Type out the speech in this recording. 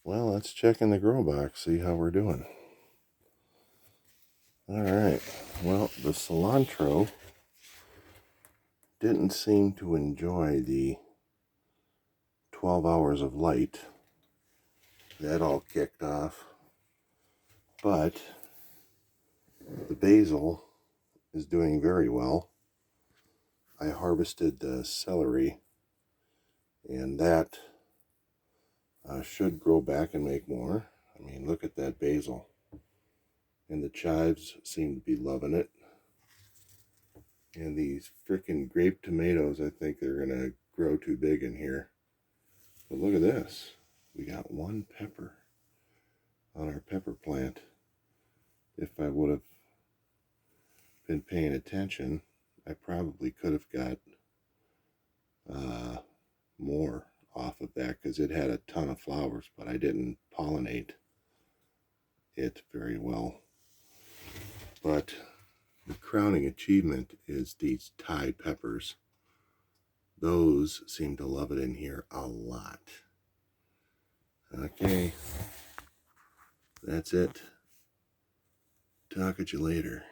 Well, let's check in the grow box, see how we're doing. Alright, well, the cilantro didn't seem to enjoy the 12 hours of light. That all kicked off. But the basil is doing very well. I harvested the celery, and that should grow back and make more. I mean, look at that basil. And the chives seem to be loving it. And these frickin' grape tomatoes, I think they're going to grow too big in here. But look at this. We got one pepper on our pepper plant. If I would have been paying attention, I probably could have got more off of that because it had a ton of flowers, but I didn't pollinate it very well. But the crowning achievement is these Thai peppers. Those seem to love it in here a lot. Okay, that's it. Talk at you later.